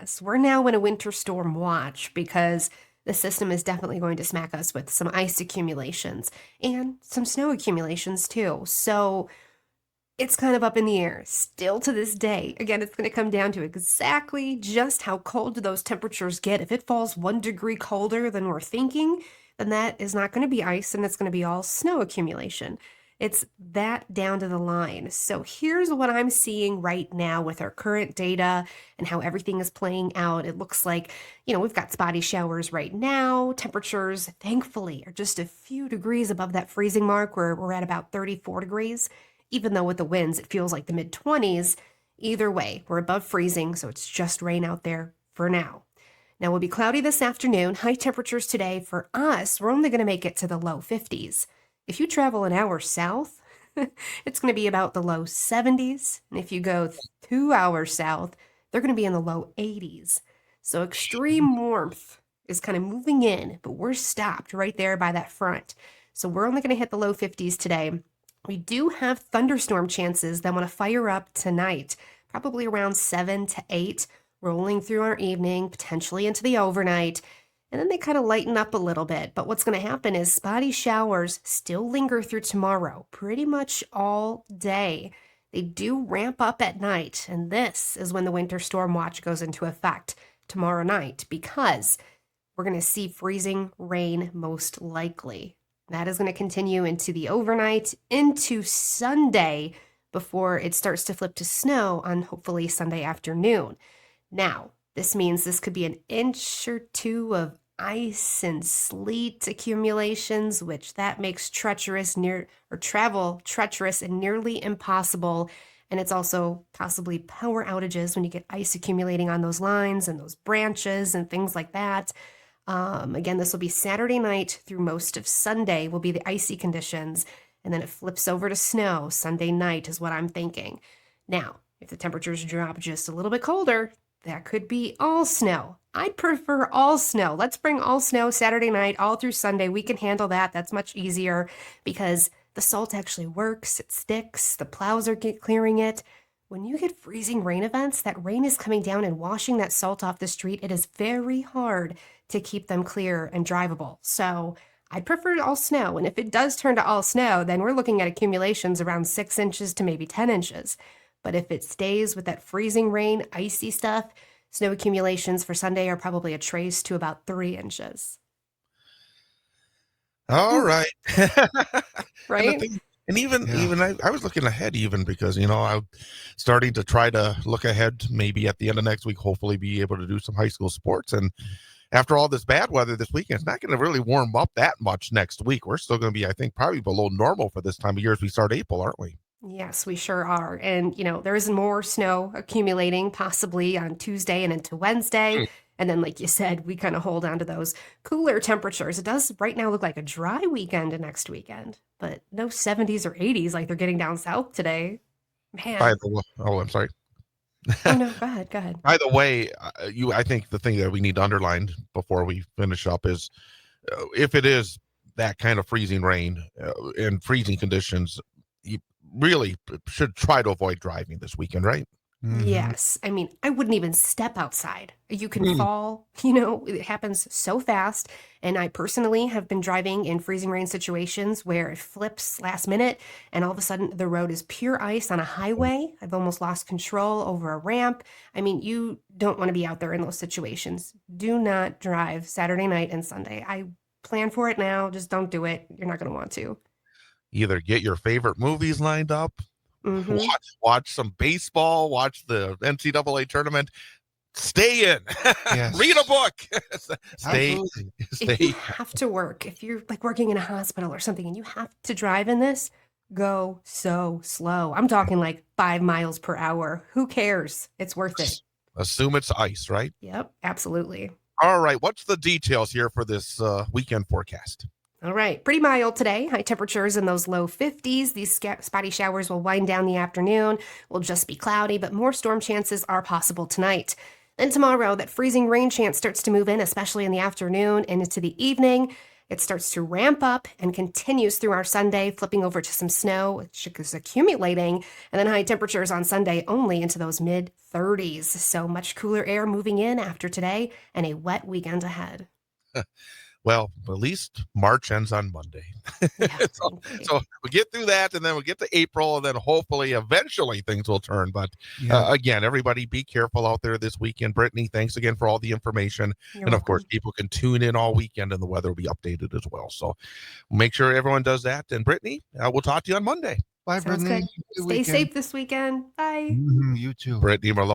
yes, we're now in a winter storm watch because the system is definitely going to smack us with some ice accumulations and some snow accumulations too. So it's kind of up in the air still to this day. Again, it's going to come down to exactly just how cold do those temperatures get. If it falls 1 degree colder than we're thinking, then that is not going to be ice and it's going to be all snow accumulation. It's that down to the line. So here's what I'm seeing right now with our current data and how everything is playing out. It looks like, we've got spotty showers right now. Temperatures, thankfully, are just a few degrees above that freezing mark where we're at about 34 degrees. Even though with the winds, it feels like the mid 20s. Either way, we're above freezing, so it's just rain out there for now. Now, we'll be cloudy this afternoon. High temperatures today for us, we're only going to make it to the low 50s. If you travel an hour south, it's going to be about the low 70s. And if you go 2 hours south, they're going to be in the low 80s. So extreme warmth is kind of moving in, but we're stopped right there by that front. So we're only going to hit the low 50s today. We do have thunderstorm chances that want to fire up tonight, probably around 7 to 8, rolling through our evening, potentially into the overnight. And then they kind of lighten up a little bit. But what's going to happen is spotty showers still linger through tomorrow, pretty much all day. They do ramp up at night. And this is when the winter storm watch goes into effect tomorrow night, because we're going to see freezing rain most likely. That is going to continue into the overnight, into Sunday, before it starts to flip to snow on hopefully Sunday afternoon. Now, this means this could be an inch or two of ice and sleet accumulations, which that makes travel treacherous and nearly impossible. And it's also possibly power outages when you get ice accumulating on those lines and those branches and things like that. Again, this will be Saturday night through most of Sunday will be the icy conditions, and then it flips over to snow Sunday night is what I'm thinking. Now, if the temperatures drop just a little bit colder, that could be all snow. I'd prefer all snow. Let's bring all snow Saturday night, all through Sunday. We can handle that. That's much easier because the salt actually works. It sticks. The plows are clearing it. When you get freezing rain events, that rain is coming down and washing that salt off the street. It is very hard to keep them clear and drivable. So I'd prefer all snow. And if it does turn to all snow, then we're looking at accumulations around 6 inches to maybe 10 inches. But if it stays with that freezing rain, icy stuff, snow accumulations for Sunday are probably a trace to about 3 inches. All right. And the Right? thing, and even I was looking ahead even because, I'm starting to try to look ahead maybe at the end of next week, hopefully be able to do some high school sports. And after all this bad weather this weekend, it's not going to really warm up that much next week. We're still going to be, I think, probably below normal for this time of year as we start April, aren't we? Yes, we sure are. And, there is more snow accumulating possibly on Tuesday and into Wednesday. And then, like you said, we kind of hold on to those cooler temperatures. It does right now look like a dry weekend next weekend, but no 70s or 80s like they're getting down south today. By Man. the way, oh, I'm sorry. Oh, no, go ahead. Go ahead. By the way, I think the thing that we need to underline before we finish up is if it is that kind of freezing rain and freezing conditions, you really should try to avoid driving this weekend, right? Yes. I mean, I wouldn't even step outside. You can Mm. fall, it happens so fast. And I personally have been driving in freezing rain situations where it flips last minute and all of a sudden the road is pure ice on a highway. I've almost lost control over a ramp. I mean, you don't want to be out there in those situations. Do not drive Saturday night and Sunday. I plan for it now. Just don't do it. You're not going to want to. Either get your favorite movies lined up, Mm-hmm. watch some baseball, watch the NCAA tournament, stay in, Yes. read a book, stay, Absolutely. If you stay. have to work, if you're like working in a hospital or something and you have to drive in this, go so slow. I'm talking like 5 miles per hour. Who cares? It's worth it. Assume it's ice, right? Yep, absolutely. All right. What's the details here for this weekend forecast? All right, pretty mild today. High temperatures in those low 50s. These spotty showers will wind down the afternoon. Will just be cloudy, but more storm chances are possible tonight. Then tomorrow, that freezing rain chance starts to move in, especially in the afternoon and into the evening. It starts to ramp up and continues through our Sunday, flipping over to some snow, which is accumulating, and then high temperatures on Sunday only into those mid 30s. So much cooler air moving in after today and a wet weekend ahead. Well, at least March ends on Monday. Yeah, so, thankfully. so we'll get through that, and then we'll get to April, and then hopefully, eventually, things will turn. But Yeah. again, everybody be careful out there this weekend. Brittany, thanks again for all the information. You're And of course, welcome. people can tune in all weekend, and the weather will be updated as well. So make sure everyone does that. And Brittany, we'll talk to you on Monday. Bye, Sounds Brittany. good. Good Stay weekend. safe this weekend. Bye. You too. Brittany Merlo.